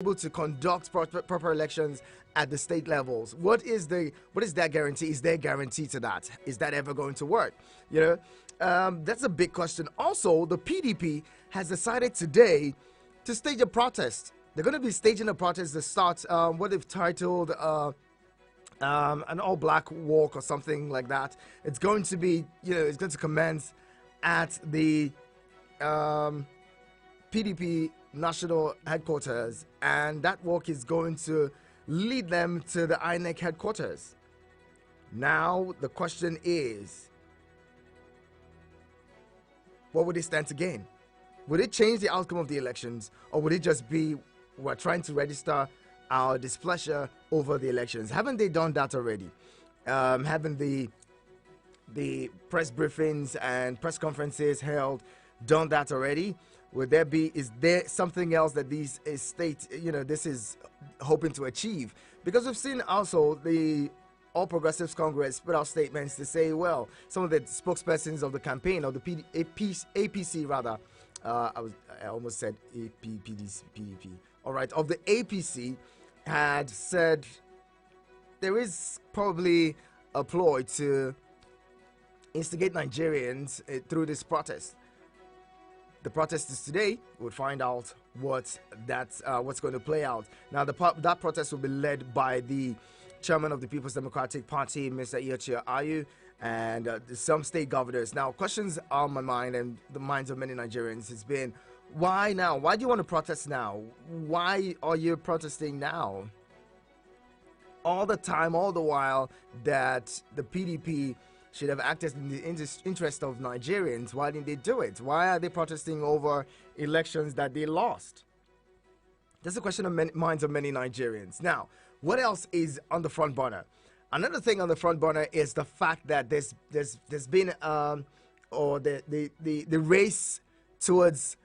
able to conduct proper elections at the state levels? What is that guarantee? Is there a guarantee to that? Is that ever going to work? That's a big question. Also, the PDP has decided today to stage a protest. They're going to be staging a protest that starts what they've titled an all-black walk or something like that. It's going to be, it's going to commence at the PDP national headquarters, and that walk is going to lead them to the INEC headquarters. Now, the question is, what would it stand to gain? Would it change the outcome of the elections, or would it just be we're trying to register our displeasure over the elections? Haven't they done that already? Haven't the press briefings and press conferences held done that already? Is there something else that these states, this is hoping to achieve? Because we've seen also the All Progressives Congress put out statements to say, well, some of the spokespersons of the campaign, or the APC rather, I almost said PDP. All right, of the APC had said there is probably a ploy to instigate Nigerians through this protest. The protest is today. We'll find out what's going to play out. Now, that protest will be led by the chairman of the People's Democratic Party, Mr. Iyochia Ayu, and some state governors. Now, questions on my mind and the minds of many Nigerians has been, why now? Why do you want to protest now? Why are you protesting now? All the time, all the while that the PDP should have acted in the interest of Nigerians, why didn't they do it? Why are they protesting over elections that they lost? That's a question of minds of many Nigerians. Now, what else is on the front burner? Another thing on the front burner is the fact that there's been the race towards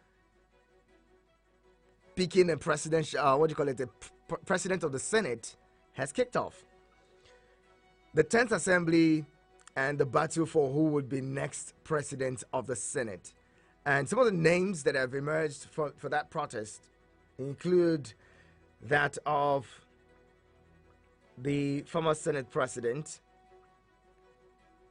picking a presidential the president of the Senate has kicked off. The 10th Assembly and the battle for who would be next president of the Senate. And some of the names that have emerged for that protest include that of the former Senate president,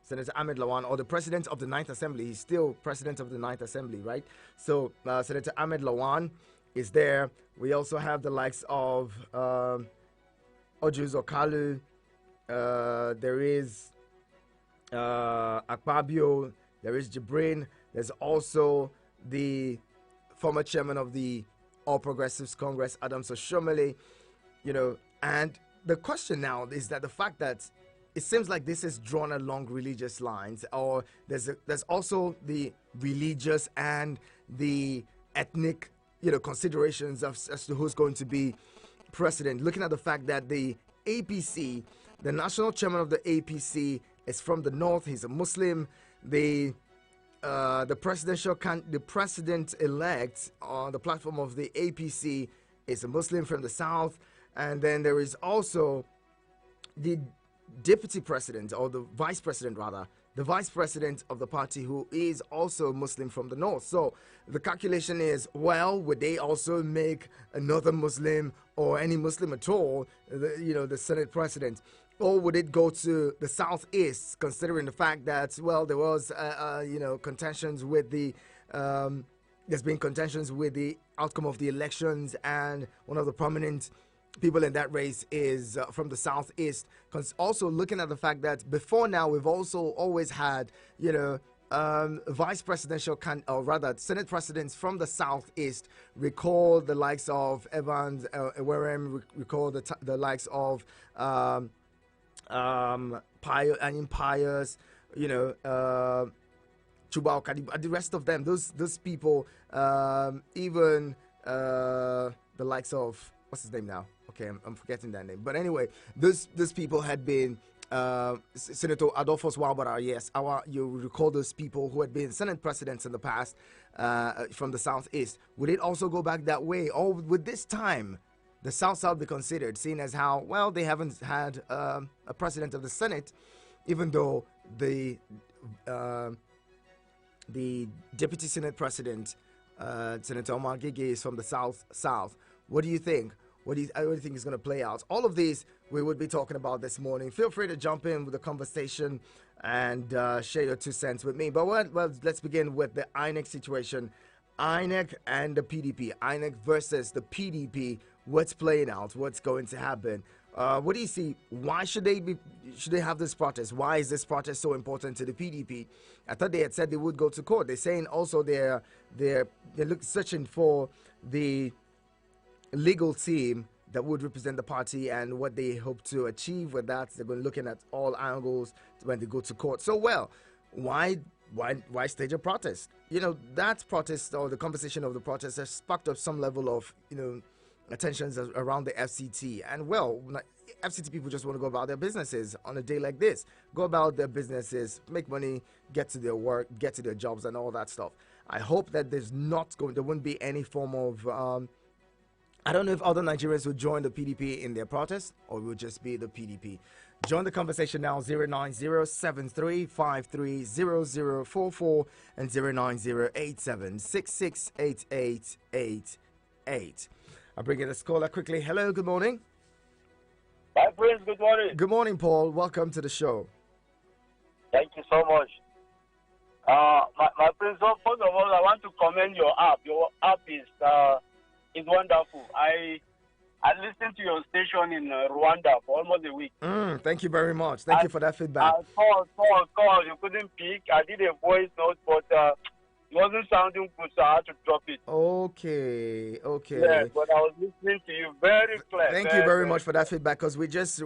Senator Ahmed Lawan, or the president of the 9th Assembly. He's still president of the 9th Assembly, right? So Senator Ahmed Lawan is there. We also have the likes of Ojuz Okalu. There is Akpabio. There is Jibrin. There's also the former chairman of the All Progressives Congress, Adams Oshomole. And the question now is that the fact that it seems like this is drawn along religious lines, or there's also the religious and the ethnic considerations as to who's going to be president. Looking at the fact that the APC, the national chairman of the APC, is from the north. He's a Muslim. The president-elect on the platform of the APC is a Muslim from the south. And then there is also the deputy president, or the vice president rather, the vice president of the party, who is also Muslim from the north. So the calculation is, well, would they also make another Muslim, or any Muslim at all, the Senate president? Or would it go to the southeast, considering the fact that, well, there was, contentions with the, there's been contentions with the outcome of the elections, and one of the prominent people in that race is from the southeast. Also looking at the fact that before now we've also always had vice presidential or rather Senate presidents from the southeast. Recall the likes of Evans Ewerem, recall the likes of Pius, Chuba Okadi, the rest of them, those people, even the likes of, what's his name now? Okay, I'm forgetting that name. But anyway, those people had been Senator Adolphus Wabara. Yes, you recall those people who had been Senate presidents in the past from the southeast. Would it also go back that way, or would this time the South be considered, seeing as how, well, they haven't had a president of the Senate, even though the deputy Senate president, Senator Omar Gege, is from the South. What do you think? how do you think is going to play out? All of these we would be talking about this morning. Feel free to jump in with the conversation and share your 2 cents with me. But let's begin with the INEC situation. INEC and the PDP. INEC versus the PDP. What's playing out? What's going to happen? What do you see? Why should they have this protest? Why is this protest so important to the PDP? I thought they had said they would go to court. They're saying also they're searching for the legal team that would represent the party and what they hope to achieve with that. They're going to looking at all angles when they go to court. So why stage a protest? That protest or the conversation of the protest has sparked up some level of attentions around the FCT. And FCT people just want to go about their businesses on a day like this. Go about their businesses, make money, get to their work, get to their jobs and all that stuff. I hope that there wouldn't be any form of I don't know if other Nigerians would join the PDP in their protest or it would just be the PDP. Join the conversation now, 09073530044 and 09087668888. I'll bring in this caller quickly. Hello, good morning. Hi, Prince, good morning. Good morning, Paul. Welcome to the show. Thank you so much. My Prince, first of all, I want to commend your app. Your app is wonderful. I listened to your station in Rwanda for almost a week. Thank you very much. Thank you for that feedback. Call. You couldn't pick. I did a voice note, but it wasn't sounding good, so I had to drop it. Okay. Yes, but I was listening to you very clear. Thank you very much for that feedback, because we just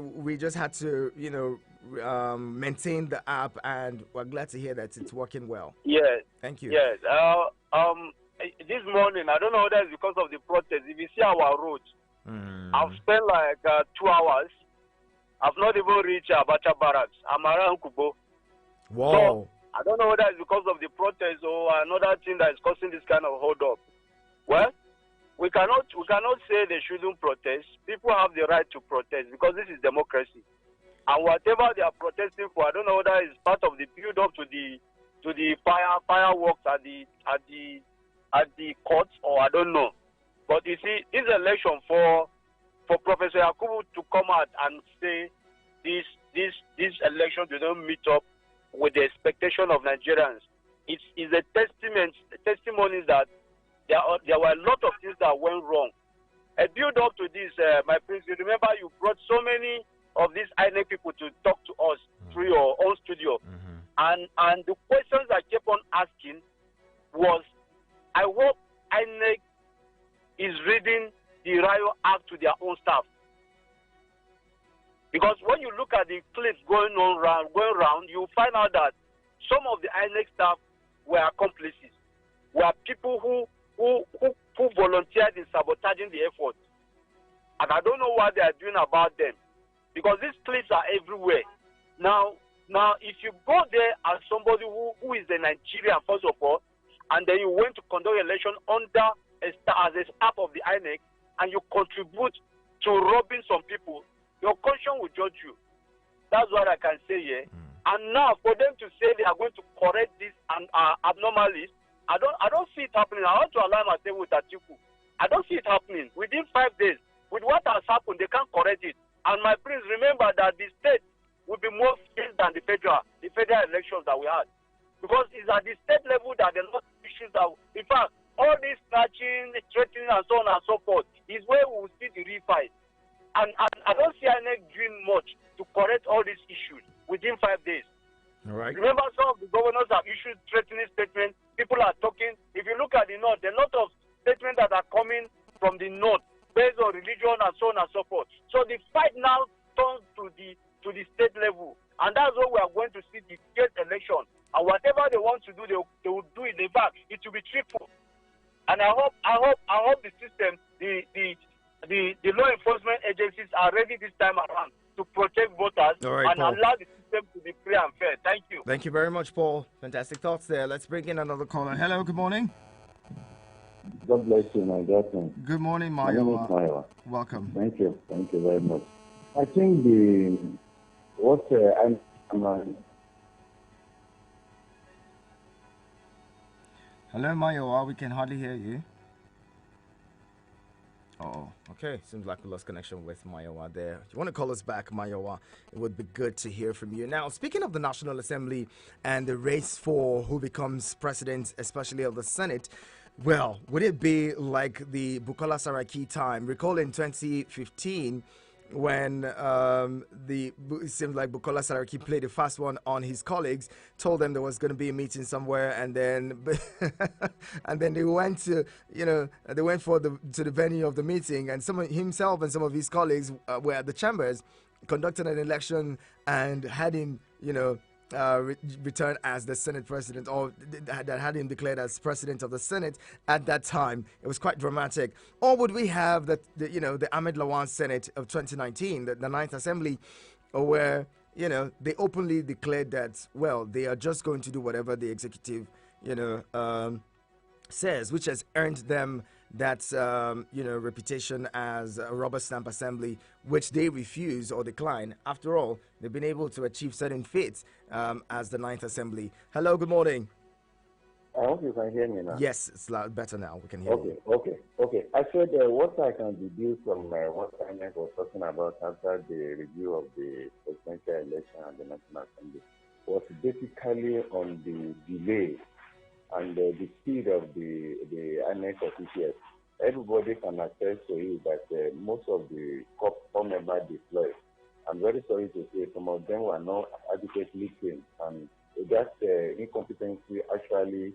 had to, maintain the app, and we're glad to hear that it's working well. Yes. Thank you. Yes. This morning, I don't know whether it's because of the protest. If you see our roads, I've spent like 2 hours. I've not even reached Abacha Barracks. I'm around Kubo. Wow. So, I don't know whether it's because of the protest or another thing that is causing this kind of hold up. Well, we cannot say they shouldn't protest. People have the right to protest because this is democracy. And whatever they are protesting for, I don't know whether it's part of the build up to the fireworks at the courts, or I don't know. But you see, this election for Professor Yakubu to come out and say this election did not meet up with the expectation of Nigerians, it is a testimony that there were a lot of things that went wrong. A build up to this, my prince, you remember you brought so many of these INEC people to talk to us through your own studio. And the questions I kept on asking was, I hope INEC is reading the Rio Act to their own staff. Because when you look at the clips going around, you find out that some of the INEC staff were accomplices, were people who volunteered in sabotaging the effort. And I don't know what they are doing about them, because these clips are everywhere. Now, if you go there as somebody who is a Nigerian, first of all, and then you went to conduct election as a staff of the INEC, and you contribute to robbing some people, your conscience will judge you. That's what I can say here. And now, for them to say they are going to correct this abnormalities, I don't see it happening. I want to align myself with Atiku. I don't see it happening. Within 5 days, with what has happened, they can't correct it. And my prince, remember that the state will be more fierce than the federal elections that we had. Because it's at the state level that there are not issues that, in fact, all this snatching, threatening, and so on and so forth is where we will see the real fight. And I don't see INEC doing much to correct all these issues within 5 days. All right. Remember, some of the governors have issued threatening statements. People are talking. If you look at the north, there are a lot of statements that are coming from the north based on religion and so on and so forth. So the fight now turns to the state level, and that's what we are going to see the state election. And whatever they want to do, they will do it. In fact, it will be triple. And I hope the system, the law enforcement agencies are ready this time around to protect voters and Paul, allow the system to be free and fair. Thank you. Thank you very much, Paul. Fantastic thoughts there. Let's bring in another caller. Hello, good morning. God bless you, my daughter. Good morning, My name is Mayo. Maya. Welcome. Thank you very much. I think Hello, Mayo. We can hardly hear you. Oh, okay. Seems like we lost connection with Mayowa there. If you want to call us back, Mayowa, it would be good to hear from you. Now, speaking of the National Assembly and the race for who becomes president, especially of the Senate, well, would it be like the Bukola Saraki time? Recall in 2015 when it seemed like Bukola Saraki played a fast one on his colleagues, told them there was going to be a meeting somewhere, and then and then they went to they went to the venue of the meeting, and himself and some of his colleagues were at the chambers, conducted an election, and had him return as the Senate president, or that had him declared as president of the Senate at that time. It was quite dramatic. Or would we have the Ahmed Lawan Senate of 2019, the Ninth Assembly, where they openly declared that, well, they are just going to do whatever the executive says, which has earned them that reputation as a rubber stamp assembly, which they refuse or decline. After all, they've been able to achieve certain feats as the Ninth Assembly. Hello, good morning. I hope you can hear me now. Yes, it's better now. We can hear you. Okay. I said what I can deduce from what INEC was talking about after the review of the presidential election and the National Assembly was basically on the delay and the speed of the INEC officials. Everybody can attest to it that most of the corps members deployed, I'm very sorry to say, some of them were not adequately trained, and that incompetency actually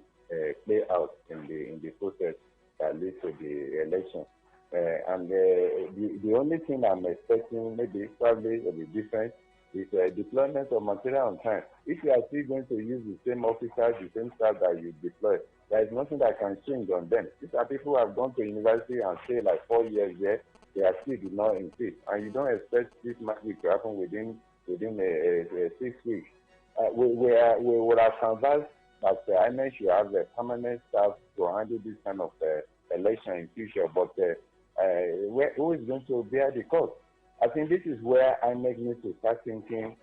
play out in the process that leads to the election. The only thing I'm expecting, maybe probably will be different, is deployment of material on time. If you are still going to use the same officers, the same staff that you deploy, there is nothing that can change on them. These are people who have gone to university and stay like 4 years there. They are still did not increase, and you don't expect this magic to happen within 6 weeks. We would have canvassed that INEC should have a permanent staff to handle this kind of election in future. But who is going to bear the cost? I think this is where INEC needs to start thinking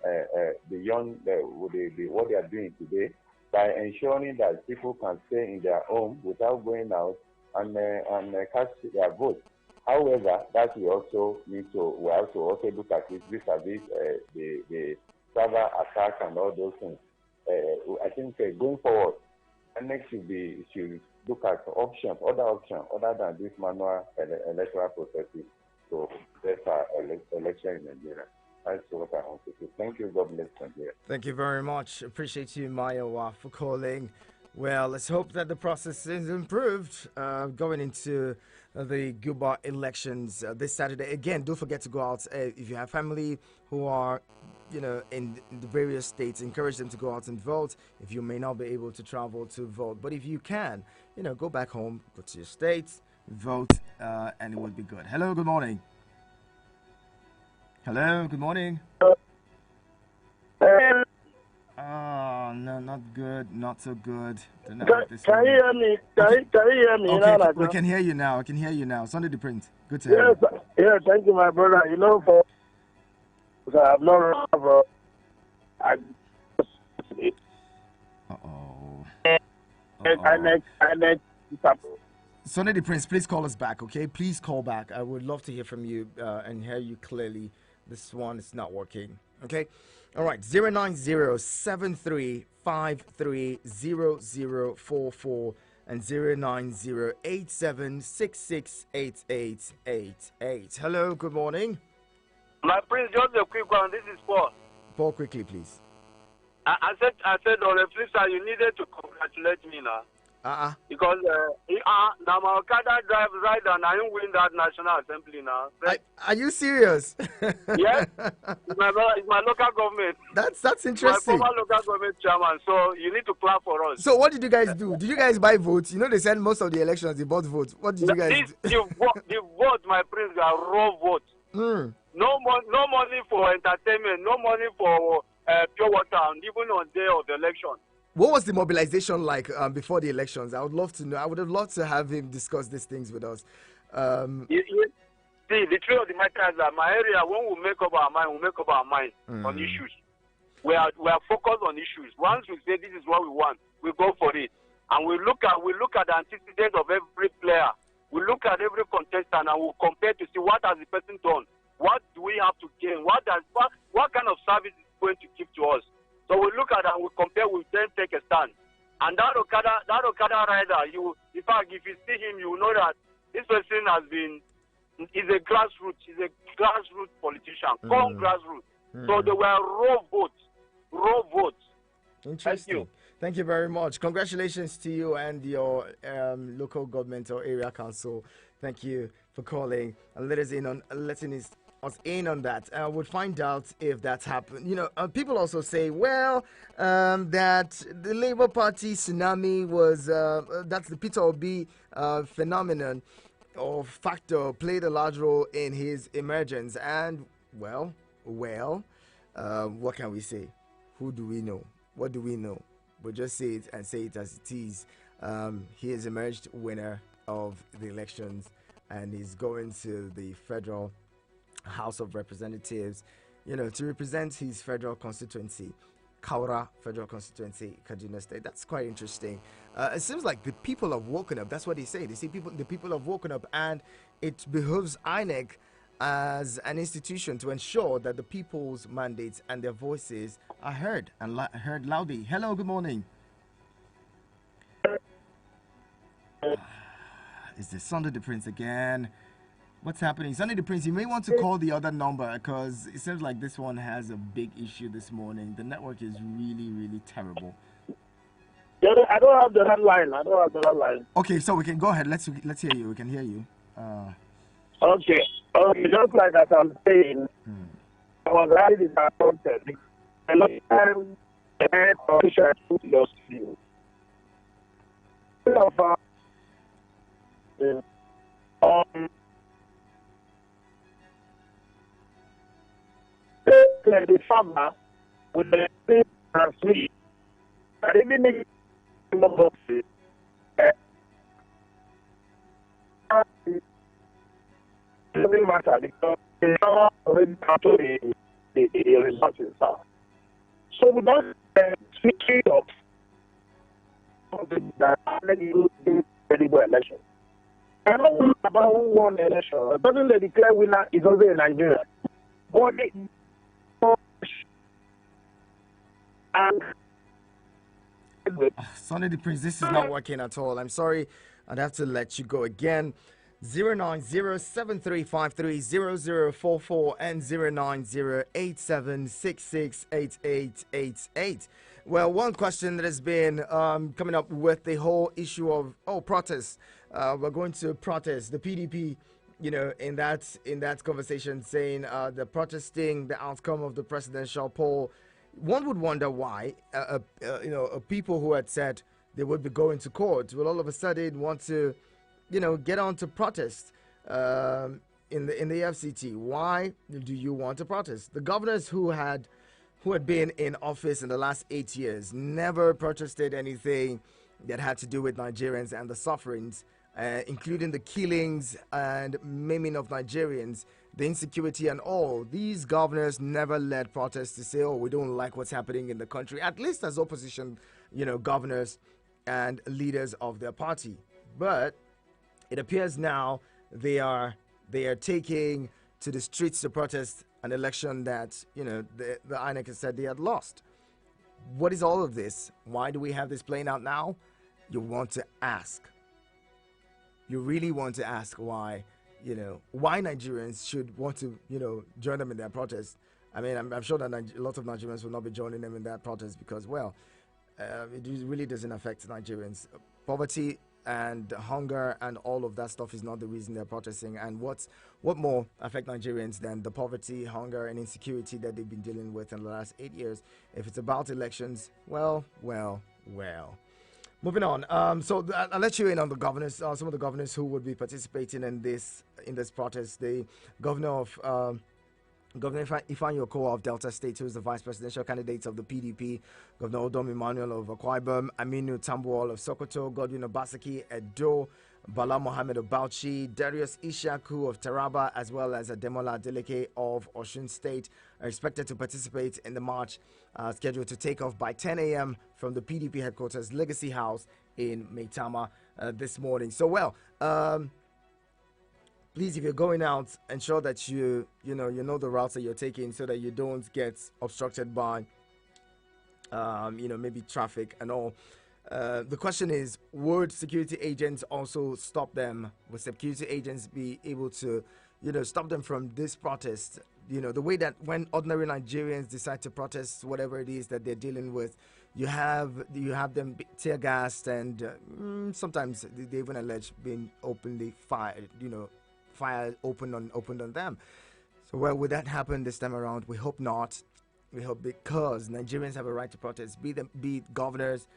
beyond what they are doing today, by ensuring that people can stay in their home without going out and cast their vote. However, that we also have to also look at it vis-a-vis the cyber attack and all those things. I think going forward, INEC should look at other options other than this manual electoral processes. So that's our election in Nigeria. That's what I want to say. Thank you. God bless Nigeria. Thank you very much. Appreciate you, Mayowa, for calling. Well, let's hope that the process is improved going into the Guba elections this Saturday. Again, don't forget to go out. If you have family who are, in the various states, encourage them to go out and vote. If you may not be able to travel to vote, but if you can, go back home, go to your states, vote, and it would be good. Hello, good morning. Hello, good morning. Oh, no, not good, not so good. Can you hear me? Can you hear me? Okay, we can hear you now. I can hear you now. Sunday the Prince. Good to hear you. Yeah, thank you, my brother. I have not Sunday the Prince, please call us back, okay? Please call back. I would love to hear from you and hear you clearly. This one is not working, okay? All right, 09073530044 and 09087668888. Hello, good morning. My prince, just a quick one. This is Paul. Paul, quickly, please. I said on the flip side, you needed to congratulate me now. Because now my Okada drive right and I didn't win that National Assembly now. Are you serious? Yes. It's my local government. That's interesting. My former local government chairman. So you need to clap for us. So what did you guys do? Did you guys buy votes? They send most of the elections, they bought votes. What did you guys do? The vote, my prince, are raw votes. No money for entertainment, no money for pure water, and even on day of the election. What was the mobilization like before the elections? I would love to know. I would have loved to have him discuss these things with us. See, the truth of the matter is that my area, when we make up our mind, on issues. We are focused on issues. Once we say this is what we want, we go for it, and we look at the antecedents of every player We look at every contestant and we compare to see what has the person done. What do we have to gain? What kind of service is going to give to us? So we look at it and we compare. We then take a stand. And that Okada rider, in fact, if you see him, you will know that this person is a grassroots. He's a grassroots politician. Called grassroots. So they were raw votes. Raw votes. Interesting. Thank you very much. Congratulations to you and your local government or area council. Thank you for calling and letting us in on that. We'll find out if that's happened. You know, people also say, well, that the Labour Party tsunami was that's the Peter Obi phenomenon or factor played a large role in his emergence. And well, what can we say? Who do we know? What do we know? We'll just say it and say it as it is. He has emerged winner of the elections and he's going to the Federal House of Representatives, you know, to represent his federal constituency, Kaura Federal Constituency, Kaduna State. That's quite interesting. It seems like the people have woken up. That's what they say. They say the people have woken up, and it behooves INEC as an institution to ensure that the people's mandates and their voices are heard and heard loudly. Hello, good morning. Is this Sunday the Prince again? What's happening? Sunday the Prince, you may want to call the other number because it seems like this one has a big issue this morning. The network is really, really terrible. I don't have the line. Okay, so we can go ahead. Let's hear you. We can hear you. Okay, just like as I'm saying, I was highly disappointed. A lot of times, the head official took your skill. The farmer with the same transmission, and even make boxes. It doesn't matter because the farmer already control the results itself. So we don't switch it up that let you do credible election. I don't know about who won the election. The person that declared winner is also in Nigeria. But Sonny the Prince, this is not working at all. I'm sorry. I'd have to let you go again. 09073530044 and 09087668888. Well, one question that has been coming up with the whole issue of protests. We're going to protest the PDP. You know, in that conversation, saying the protesting the outcome of the presidential poll. One would wonder why, people who had said they would be going to court will all of a sudden want to, get on to protest in the FCT. Why do you want to protest? The governors who had been in office in the last 8 years never protested anything that had to do with Nigerians and the sufferings, including the killings and maiming of Nigerians, the insecurity and all. These governors never led protests to say, we don't like what's happening in the country, at least as opposition, governors and leaders of their party. But it appears now they are taking to the streets to protest an election that, the INEC has said they had lost. What is all of this? Why do we have this playing out now? You want to ask. You really want to ask why Nigerians should want to, join them in their protest. I mean, I'm sure that a lot of Nigerians will not be joining them in that protest because, it really doesn't affect Nigerians. Poverty and hunger and all of that stuff is not the reason they're protesting. And what more affect Nigerians than the poverty, hunger, and insecurity that they've been dealing with in the last 8 years? If it's about elections, well. Moving on. So I'll let you in on the governors. Some of the governors who would be participating in this protest. The governor of Governor Ifeanyi Okowa of Delta State, who is the vice presidential candidate of the PDP. Governor Odom Emmanuel of Akwa Ibom, Aminu Tambuwal of Sokoto, Godwin Obaseki Edo, Bala Mohammed of Bauchi, Darius Ishaku of Taraba, as well as Ademola Adeleke of Osun State, are expected to participate in the march scheduled to take off by 10 a.m. from the PDP headquarters Legacy House in Maitama this morning. So, please, if you're going out, ensure that you know the routes that you're taking, so that you don't get obstructed by maybe traffic and all. The question is, would security agents also stop them? Would security agents be able to stop them from this protest? The way that when ordinary Nigerians decide to protest whatever it is that they're dealing with, you have them tear gassed, and sometimes they even allege being openly fired, fire opened on them. So would that happen this time around? We hope not. We hope, because Nigerians have a right to protest, be it governors,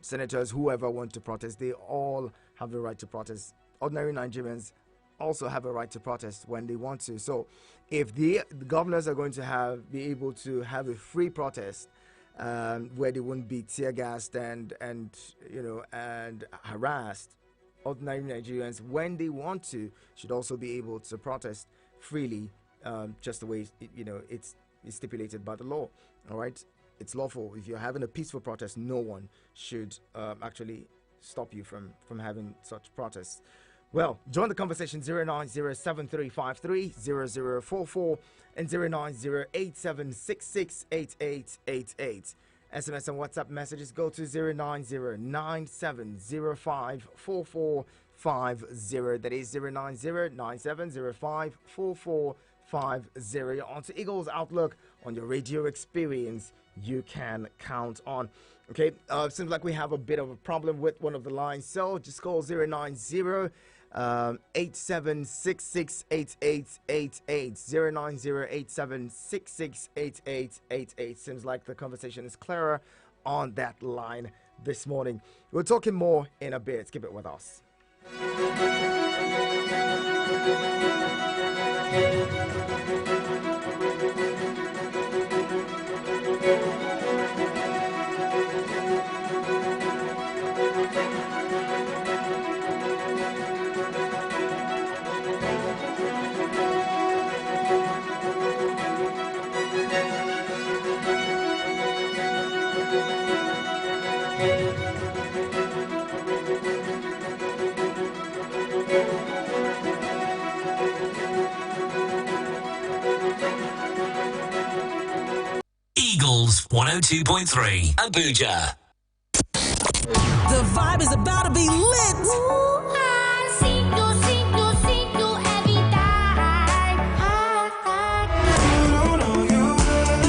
senators, whoever want to protest. They all have the right to protest. Ordinary Nigerians also have a right to protest when they want to. So if the governors are going to be able to have a free protest, where they won't be tear gassed and harassed, ordinary Nigerians, when they want to, should also be able to protest freely, just the way it's stipulated by the law. All right, it's lawful. If you're having a peaceful protest, no one should actually stop you from having such protests. Well, join the conversation 09073530044 and 09087668888. SMS and WhatsApp messages go to 09097054450. That is 09097054450. On to Eagles Outlook on your radio experience you can count on. Okay, seems like we have a bit of a problem with one of the lines, so just call 090 87668888 09087668888. Seems like the conversation is clearer on that line this morning. We're talking more in a bit. Keep it with us. Eagles 102.3 Abuja. The vibe is about to be lit.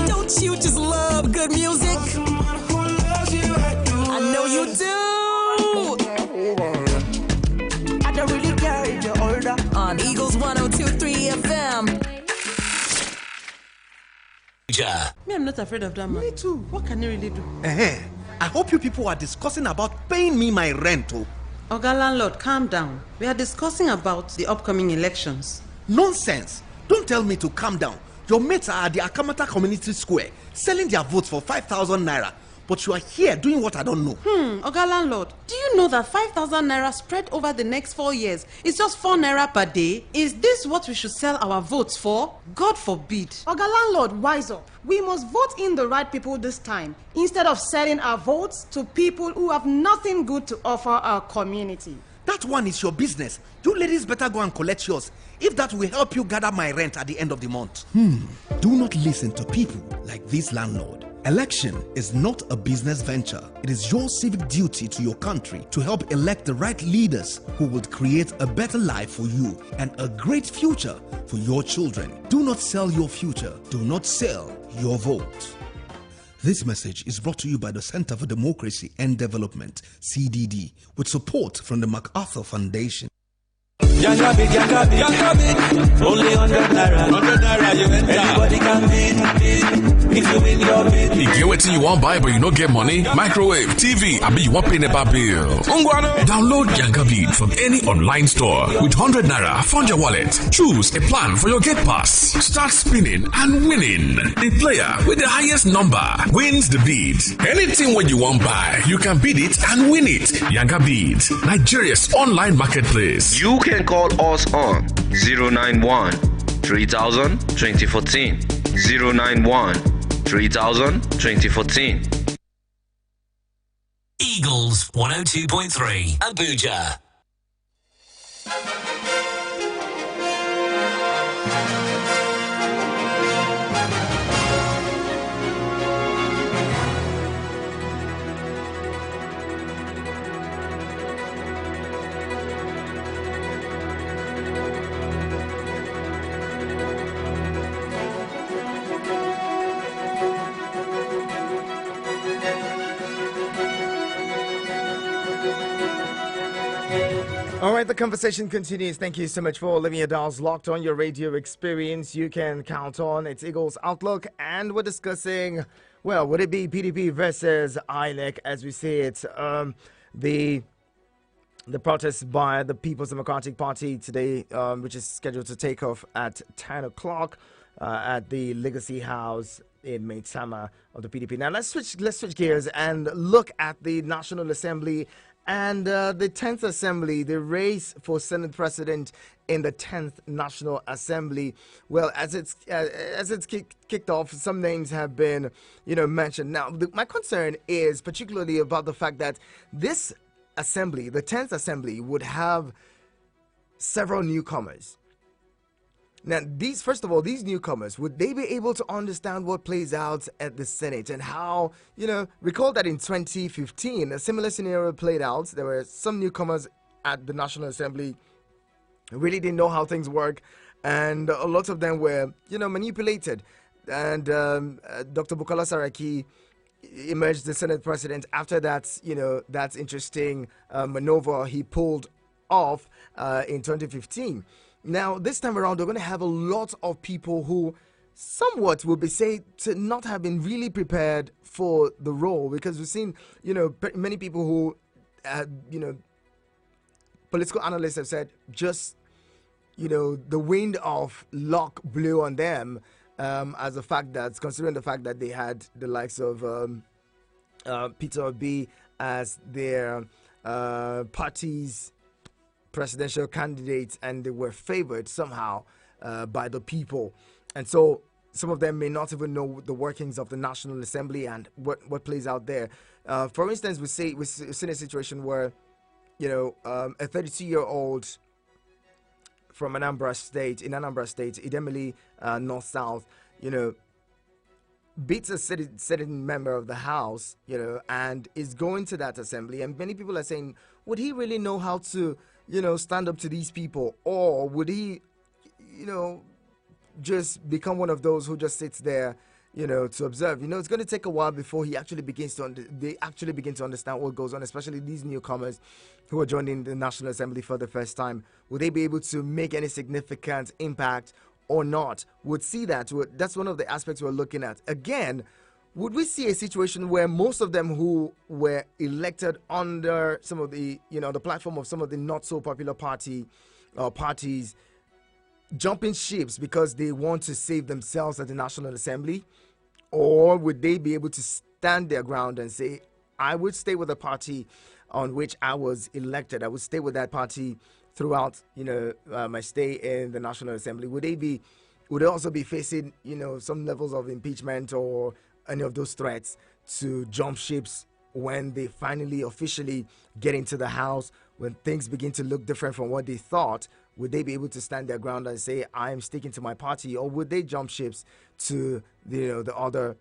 Don't you just love good music? I know you do. I don't really care if you're older. On Eagles 102.3 FM. Me, I'm not afraid of that man. Me too. What can you really do? I hope you people are discussing about paying me my rent. Oga landlord, calm down. We are discussing about the upcoming elections. Nonsense. Don't tell me to calm down. Your mates are at the Akamata Community Square selling their votes for 5,000 naira. But you are here doing what I don't know. Oga landlord, do you know that 5,000 naira spread over the next 4 years is just 4 naira per day? Is this what we should sell our votes for? God forbid. Oga landlord, wise up. We must vote in the right people this time, instead of selling our votes to people who have nothing good to offer our community. That one is your business. You ladies better go and collect yours, if that will help you gather my rent at the end of the month. Do not listen to people like this landlord. Election is not a business venture. It is your civic duty to your country to help elect the right leaders who will create a better life for you and a great future for your children. Do not sell your future. Do not sell your vote. This message is brought to you by the Center for Democracy and Development, CDD, with support from the MacArthur Foundation. Younger bit, only 100 naira, you enter. Everybody can bid, if you win your bid. You get what you want buy, but you don't get money? Microwave, TV, I mean you want pay nepa bill. Download Younger Bid from any online store. With 100 naira, fund your wallet. Choose a plan for your Get Pass. Start spinning and winning. The player with the highest number wins the bid. Anything when you want buy, you can bid it and win it. Younger Bid, Nigeria's online marketplace. You can call us on 091 3000 2014 091 3000 2014. Eagles 102.3 Abuja. All right, the conversation continues. Thank you so much for leaving your dials locked on your radio experience. You can count on it's Eagles Outlook, and we're discussing, well, would it be PDP versus INEC as we see it? The protest by the People's Democratic Party today, which is scheduled to take off at 10 o'clock at the Legacy House in Maitama of the PDP. Now let's switch gears and look at the National Assembly and the 10th Assembly, the race for Senate President in the 10th National Assembly. Well, as it's kicked off, some names have been, mentioned. Now, my concern is particularly about the fact that this Assembly, the 10th Assembly, would have several newcomers. Now, these newcomers, would they be able to understand what plays out at the Senate and how, recall that in 2015, a similar scenario played out. There were some newcomers at the National Assembly who really didn't know how things work, and a lot of them were, manipulated. And Dr. Bukola Saraki emerged the Senate president after that, that interesting maneuver he pulled off in 2015. Now, this time around, we're going to have a lot of people who somewhat will be said to not have been really prepared for the role, because we've seen, many people who, political analysts have said just, the wind of luck blew on them, as a fact that, considering the fact that they had the likes of Peter Obi as their party's presidential candidates, and they were favored somehow by the people. And so some of them may not even know the workings of the National Assembly and what plays out there. For instance, we've seen a situation where, a 32-year-old from Anambra State, Idemili, North South, beats a sitting member of the House, and is going to that assembly. And many people are saying, would he really know how to, stand up to these people? Or would he, just become one of those who just sits there, to observe? It's going to take a while before he actually begin to understand what goes on, especially these newcomers who are joining the National Assembly for the first time. Will they be able to make any significant impact or not? Would see that. That's one of the aspects we're looking at. Again, would we see a situation where most of them who were elected under some of the, the platform of some of the not so popular parties jumping ships because they want to save themselves at the National Assembly? Or would they be able to stand their ground and say, I would stay with the party on which I was elected. I would stay with that party throughout, my stay in the National Assembly? Would they also be facing, some levels of impeachment or any of those threats to jump ships when they finally officially get into the House, when things begin to look different from what they thought? Would they be able to stand their ground and say, I'm sticking to my party? Or would they jump ships to the other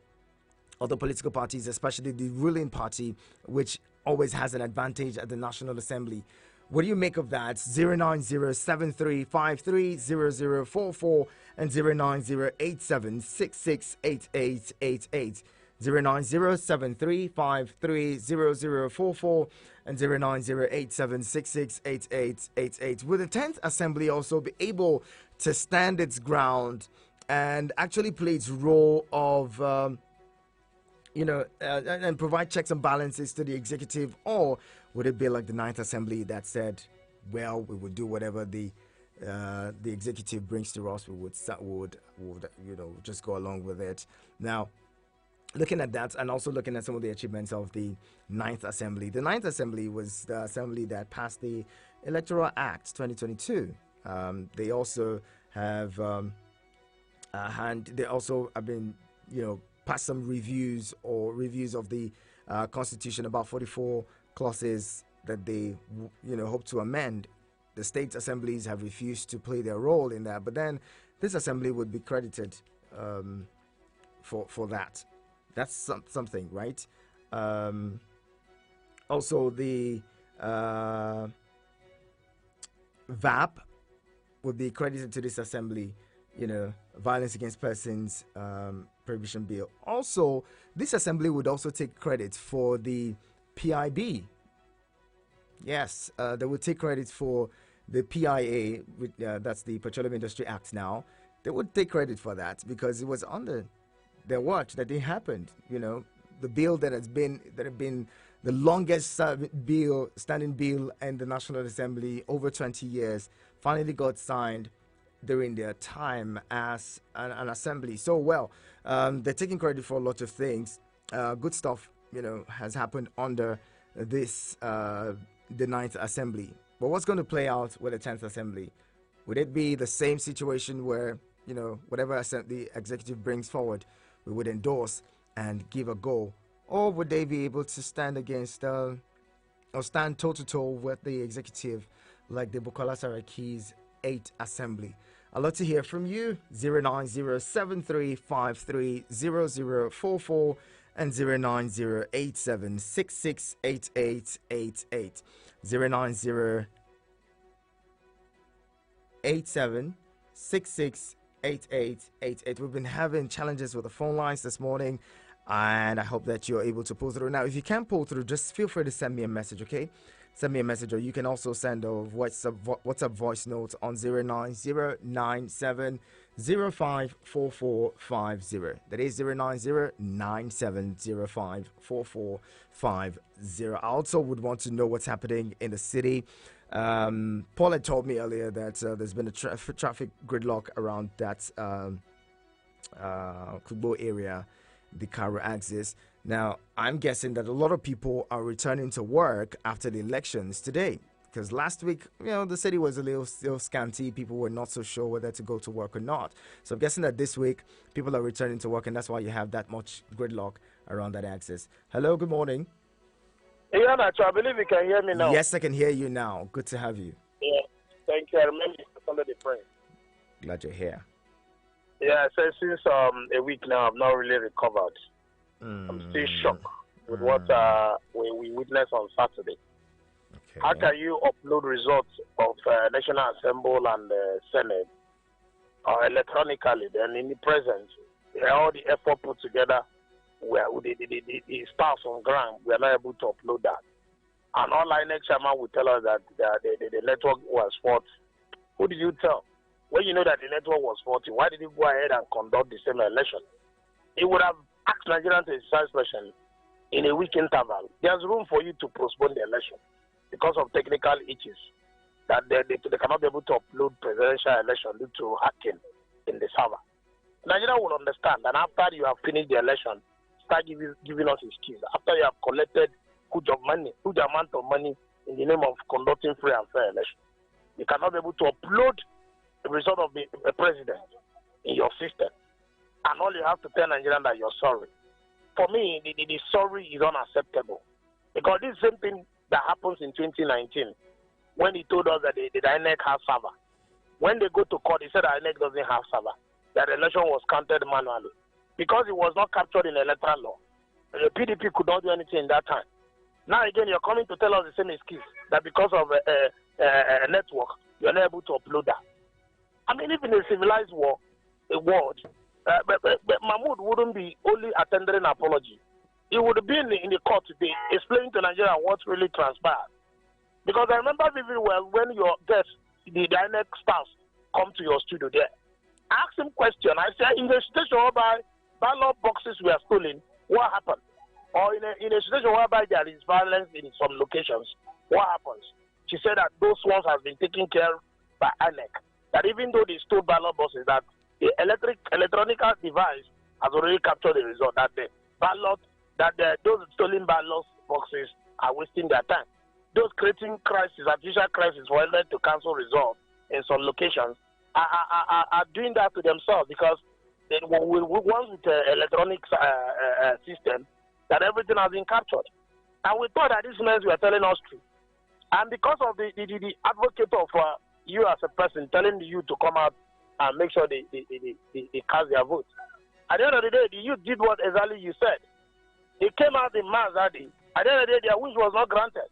political parties, especially the ruling party, which always has an advantage at the National Assembly? What do you make of that? 09073530044 and 09087668888. 09073530044 and 09087668888. Will the 10th Assembly also be able to stand its ground and actually play its role of and provide checks and balances to the executive? Or would it be like the 9th Assembly that said, well, we would do whatever the executive brings to us, we would just go along with it? Now, looking at that and also looking at some of the achievements of the 9th Assembly. The 9th Assembly was the assembly that passed the Electoral Act 2022. They also have been, passed some reviews of the Constitution, about 44 clauses that they, hope to amend. The state assemblies have refused to play their role in that. But then this assembly would be credited for that. That's something, right? Also, the VAP would be credited to this assembly. Violence against persons prohibition bill. Also, this assembly would also take credit for the PIB. Yes, they would take credit for the PIA, that's the Petroleum Industry Act now. They would take credit for that because it was under their watch that it happened. The bill that had been the longest standing bill in the National Assembly over 20 years finally got signed during their time as an assembly. So, they're taking credit for a lot of things. Good stuff, has happened under this, the 9th Assembly. But what's going to play out with the 10th Assembly? Would it be the same situation where, whatever the executive brings forward, we would endorse and give a go? Or would they be able to stand against, or stand toe-to-toe with the executive, like the Bukola Saraki's 8th Assembly? I'd love to hear from you. 09073530044 and 09087668888. 09087668888. We've been having challenges with the phone lines this morning, and I hope that you're able to pull through. Now, if you can't pull through, just feel free to send me a message, okay? Send me a message, or you can also send a WhatsApp voice note on 09097054450. That is 09097054450. I also would want to know what's happening in the city. Paul had told me earlier that there's been a traffic gridlock around that Kubo area, the Cairo axis. Now, I'm guessing that a lot of people are returning to work after the elections today, because last week, the city was a little still scanty. People were not so sure whether to go to work or not. So I'm guessing that this week, people are returning to work, and that's why you have that much gridlock around that axis. Hello, good morning. Yeah, Nacho, I believe you can hear me now. Yes, I can hear you now. Good to have you. Yeah, thank you. I remember you under the frame. Glad you're here. Yeah, so since a week now, I've not really recovered. I'm still shocked with what we witnessed on Saturday. Okay. How can you upload results of National Assembly and Senate electronically? Then in the present, all the effort put together, where the staff on ground, we are not able to upload that. And all INEC chairman will tell us that the network was faulty. Who did you tell? When you know that the network was faulty, why did you go ahead and conduct the same election? It would have asked Nigerians to exercise question in a week interval. There's room for you to postpone the election because of technical issues that they cannot be able to upload presidential election due to hacking in the server. Nigeria will understand that after you have finished the election, start giving us excuse. After you have collected huge amount of money in the name of conducting free and fair election, you cannot be able to upload the result of the president in your system. And all you have to tell Nigerians that you're sorry. For me, the sorry is unacceptable. Because this same thing that happens in 2019, when he told us that the INEC has server. When they go to court, he said that INEC doesn't have server. That the election was counted manually. Because it was not captured in electoral law. The PDP could not do anything in that time. Now again, you're coming to tell us the same excuse, that because of a network, you're not able to upload that. I mean, even in a civilized world, but Mahmoud wouldn't be only attending an apology. He would be in the court today explaining to Nigeria what really transpired. Because I remember very well when your guests, the INEC staff, come to your studio there. I asked him question. I said, in the situation whereby ballot boxes were stolen, what happened? Or in a situation whereby there is violence in some locations, what happens? She said that those ones have been taken care of by INEC. That even though they stole ballot boxes, that the electronic device has already captured the result. That the ballot, those stolen ballot boxes are wasting their time. Those creating crisis, artificial crisis, for them to cancel results in some locations, are doing that to themselves because once with the electronic system, that everything has been captured. And we thought that these men were telling us truth. And because of the advocate of you as a person telling you to come out and make sure they cast their vote. At the end of the day, the youth did what exactly you said. They came out in mass that day. At the end of the day, their wish was not granted.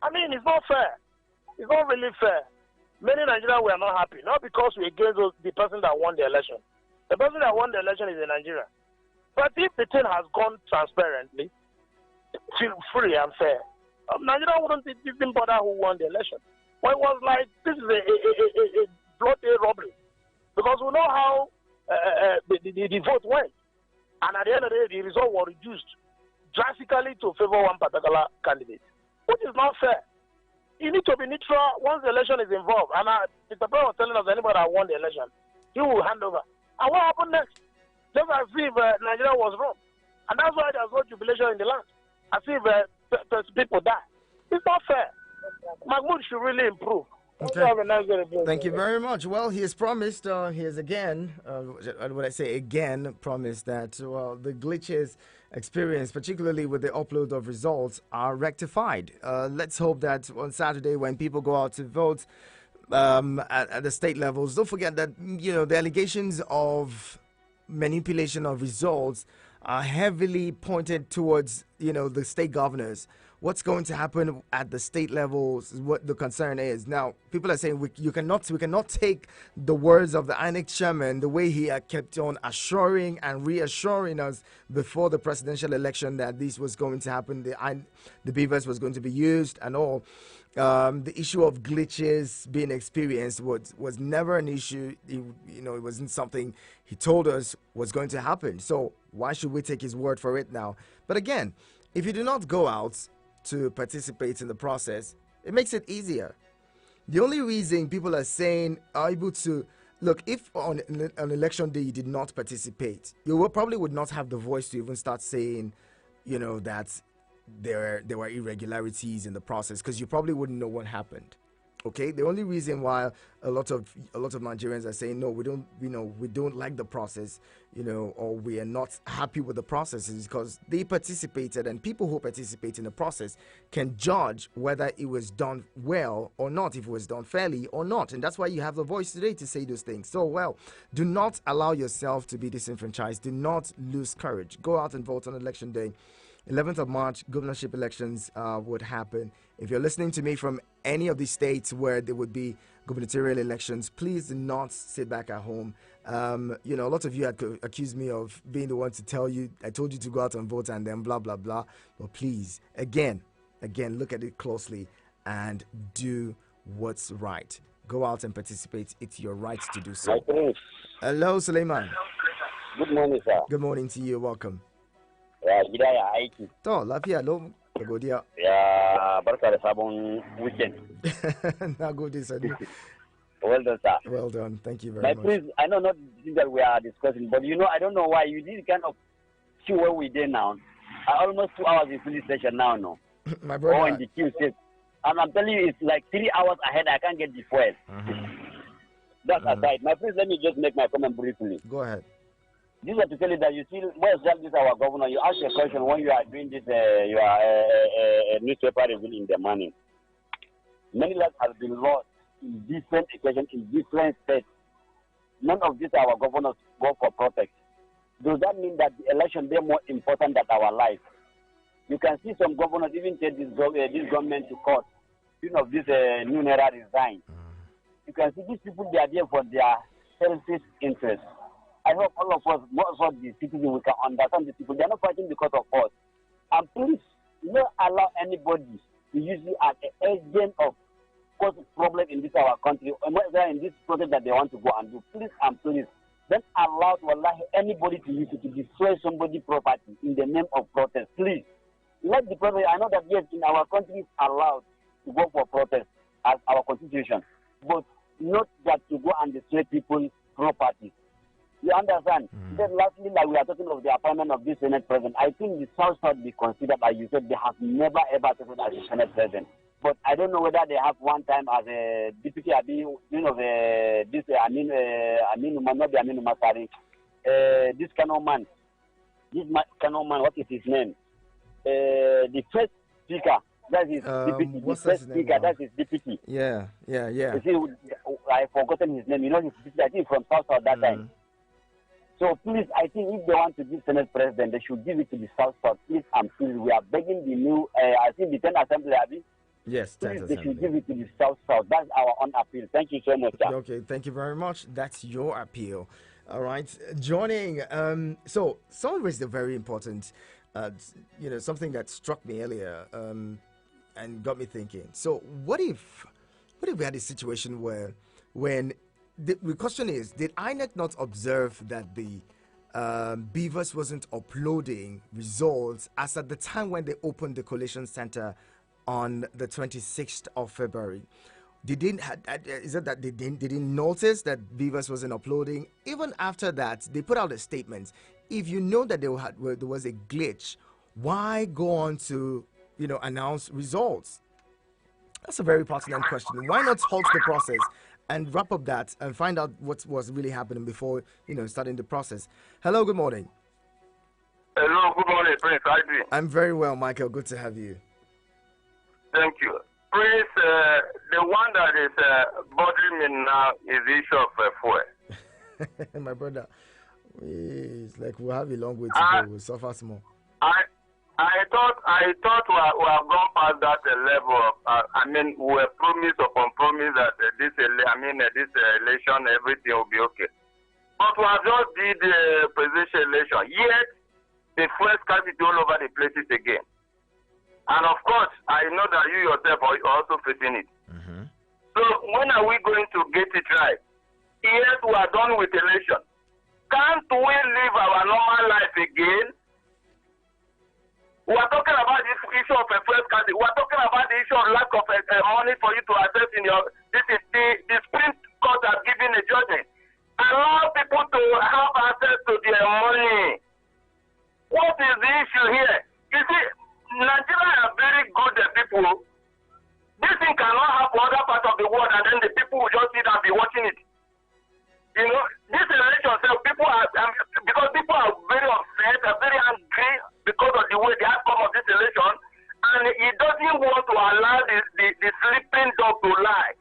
I mean, it's not fair. It's not really fair. Many Nigerians were not happy, not because we against the person that won the election. The person that won the election is in Nigeria. But if the thing has gone transparently, free and fair, Nigeria wouldn't even bother who won the election. But it was like, this is a bloody robbery. Because we know how the vote went. And at the end of the day, the result was reduced drastically to favor one particular candidate, which is not fair. You need to be neutral once the election is involved. And Mr. Brown was telling us anybody that won the election, he will hand over. And what happened next? Just as if Nigeria was wrong. And that's why there's no jubilation in the land. As if people die. It's not fair. Mahmoud should really improve. Okay. Thank you very much. Well, he has promised, he has again, what I say again, promised that the glitches experienced, particularly with the upload of results, are rectified. Let's hope that on Saturday when people go out to vote at the state levels, don't forget that, the allegations of manipulation of results are heavily pointed towards, the state governors. What's going to happen at the state levels is what the concern is. Now, people are saying we cannot take the words of the INEC chairman, the way he kept on assuring and reassuring us before the presidential election that this was going to happen, the beavers was going to be used and all. The issue of glitches being experienced was never an issue. It wasn't something he told us was going to happen. So why should we take his word for it now? But again, if you do not go out to participate in the process, it makes it easier. The only reason people are able to look, if on election day you did not participate, you probably would not have the voice to even start saying, that there were irregularities in the process, because you probably wouldn't know what happened. Okay, the only reason why a lot of Nigerians are saying no, we don't like the process, or we are not happy with the process, is because they participated, and people who participate in the process can judge whether it was done well or not, if it was done fairly or not, and that's why you have the voice today to say those things. So, do not allow yourself to be disenfranchised. Do not lose courage. Go out and vote on election day. 11th of March, governorship elections would happen. If you're listening to me from any of these states where there would be gubernatorial elections, please do not sit back at home. A lot of you had accused me of being the one to tell you, I told you to go out and vote and then blah, blah, blah. But please, again, look at it closely and do what's right. Go out and participate. It's your right to do so. Hello, Suleiman. Good morning, sir. Good morning to you. Welcome. Gida ya aiki. To, lafiya lau, da godiya. Ya barka da sabon weekend. Na gode, Sadi. Well done, sir. Well done. Thank you very much. Please, I know not that we are discussing, but I don't know why you did kind of see where we did now. Almost 2 hours in police station now, no? My brother. Or in the queue state. And I'm telling you, it's like 3 hours ahead. I can't get the fuel. That's aside. My friends, let me just make my comment briefly. Go ahead. This is to tell you that you see, where's this our governor? You ask a question when you are doing this, you are a newspaper review in the morning. Many lives have been lost in different occasions, in different states. None of these our governors go for protest. Does that mean that the election is more important than our life? You can see some governors even take this government to court. Of this new era resign. You can see these people, they are there for their selfish interests. I hope all of us, most of the citizens, we can understand these people. They are not fighting because of us. And please, don't allow anybody to use it as an agent of cause problem in this our country, or in this project that they want to go and do. Please and please, don't allow anybody to use it to destroy somebody's property in the name of protest. Please, let the protest. I know that yes, in our country it's allowed to go for protest as our constitution, but not that to go and destroy people's property. You understand? Then lastly, like we are talking of the appointment of this Senate President, I think the South should be considered, as you said, they have never ever taken as a Senate President. But I don't know whether they have one time as a deputy, not the Aminu Masari, this Kano man, what is his name? The first speaker That's his deputy. What's The his first name speaker, now? that's his deputy. Yeah. You see, I've forgotten his name. You know, his deputy, I think from South that time. So please, I think if they want to give Senate President, they should give it to the South. Please and please, we are begging the new, I think the 10th Assembly, yes, please, they should give it to the South. That's our own appeal. Thank you so much, sir. Okay, thank you very much. That's your appeal. All right, joining. So someone raised a very important, something that struck me earlier, and got me thinking. So what if we had a situation where, when the question is, did INEC not observe that the Beavers wasn't uploading results as at the time when they opened the collation center on the 26th of February? Is it that they didn't notice that Beavers wasn't uploading? Even after that, they put out a statement. If you know that there was a glitch, why go on to announce results? That's a very pertinent question. Why not halt the process and wrap up that and find out what was really happening before starting the process? Hello, good morning. Hello, good morning, Prince. How are you doing? I'm very well, Michael. Good to have you. Thank you. Prince, the one that is bothering me now is the issue of fuel. My brother, it's like we'll have a long way to go. We'll suffer small. I thought we have gone past that level. We were promised upon promise that this election, everything will be okay. But we have just did the presidential election. Yet, the first scarcity all over the places again. And of course, I know that you yourself are also facing it. So when are we going to get it right? Yes, we are done with election. Can't we live our normal life again? We are talking about this issue of a first country. We are talking about the issue of lack of money for you to access in your. This is the Supreme Court has given a judgment. Allow people to have access to their money. What is the issue here? You see, Nigeria are very good people. This thing cannot happen in other parts of the world, and then the people will just sit and be watching it. This election, people are because people are very upset, are very angry because of the way the outcome of this election, and he doesn't want to allow the sleeping dog to lie.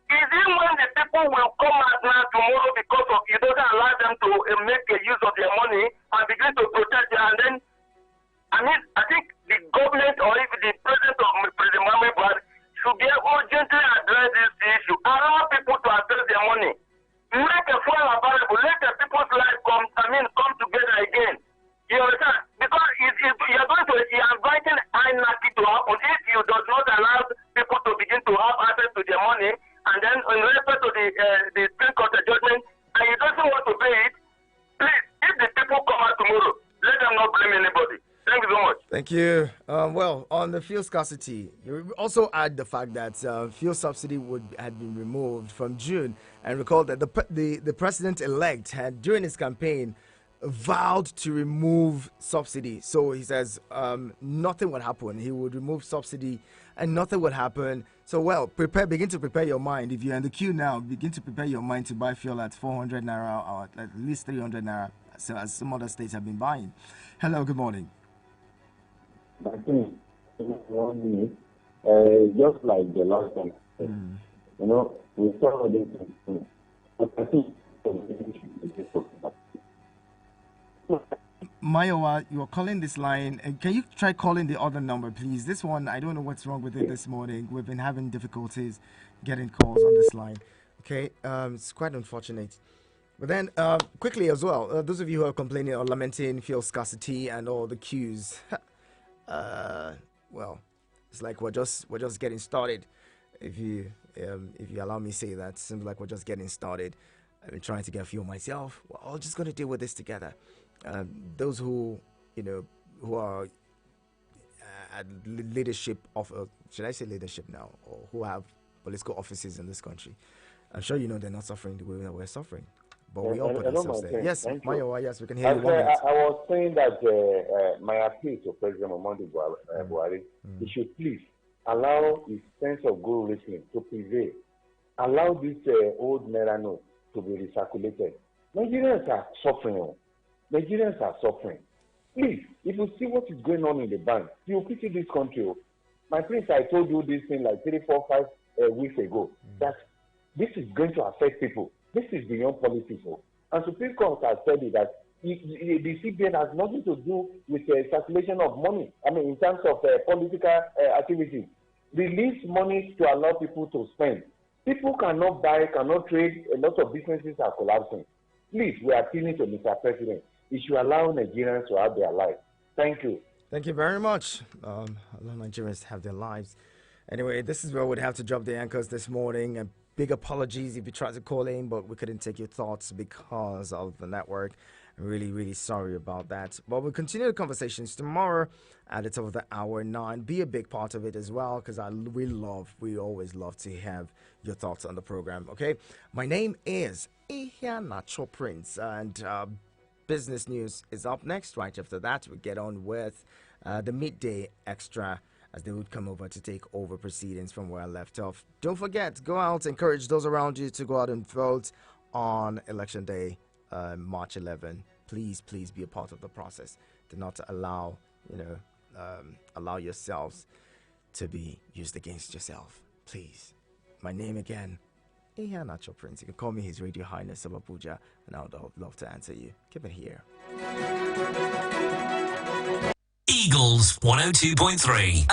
Is it when the people will come out now tomorrow because of he doesn't allow them to make a use of their money and begin to protest them, and then I think the government or even the president of President Muhammad Buhari should be urgently address this issue. Allow people to access their money. Make a fuel available. Let the people's life come together again. You understand? Because you're inviting INEC to happen. If you does not allow people to begin to have access to their money, and then in respect to the Supreme Court judgment, and you don't want to pay it, please, if the people come out tomorrow, let them not blame anybody. Thank you so much. Thank you. Well, on the fuel scarcity, you also add the fact that fuel subsidy had been removed from June, and recall that the president-elect had, during his campaign, vowed to remove subsidy. So he says nothing would happen. He would remove subsidy, and nothing would happen. So, begin to prepare your mind. If you're in the queue now, begin to prepare your mind to buy fuel at 400 naira or at least 300 naira, so as some other states have been buying. Hello, good morning. I think 1 minute, just like the last time, we saw this. But I think Mayowa, you're calling this line. Can you try calling the other number, please? This one, I don't know what's wrong with it this morning. We've been having difficulties getting calls on this line. Okay, it's quite unfortunate. But then, quickly as well, those of you who are complaining or lamenting fuel scarcity and all the queues, it's like we're just getting started. If you allow me to say that, it seems like we're just getting started. I've been trying to get fuel myself. We're all just going to deal with this together. Those who are at leadership of, should I say leadership now, or who have political offices in this country, I'm sure they're not suffering the way that we're suffering. But we all put ourselves there. Yes, Mayowa, yes, we can hear you. I was saying that my appeal to President Muhammadu Buhari, he should please allow his sense of good listening to prevail. Allow this old naira note to be recirculated. Nigerians are suffering. Please, if you see what is going on in the bank, you pity this country. My prince, I told you this thing like 3, 4, 5 weeks ago, that this is going to affect people. This is beyond politics. And Supreme Court has said it that the CBN has nothing to do with the circulation of money. I mean, in terms of political activity. Release money to allow people to spend. People cannot buy, cannot trade. A lot of businesses are collapsing. Please, we are appealing to Mr. President. He should allow Nigerians to have their life. Thank you. Thank you very much. Allow Nigerians to have their lives. Anyway, this is where we'd have to drop the anchors this morning. And big apologies if you tried to call in, but we couldn't take your thoughts because of the network. I'm really, really sorry about that. But we'll continue the conversations tomorrow at the top of the hour 9. Be a big part of it as well, because we always love to have your thoughts on the program. Okay, my name is Nacho Prince, and business news is up next. Right after that, we get on with the midday extra, as they would come over to take over proceedings from where I left off. Don't forget, go out, encourage those around you to go out and vote on Election Day, March 11. Please be a part of the process. Do not allow yourselves to be used against yourself. Please. My name again, Nacho Prince. You can call me His Radio Highness of Abuja, and I would love to answer you. Keep it here. Eagles 102.3.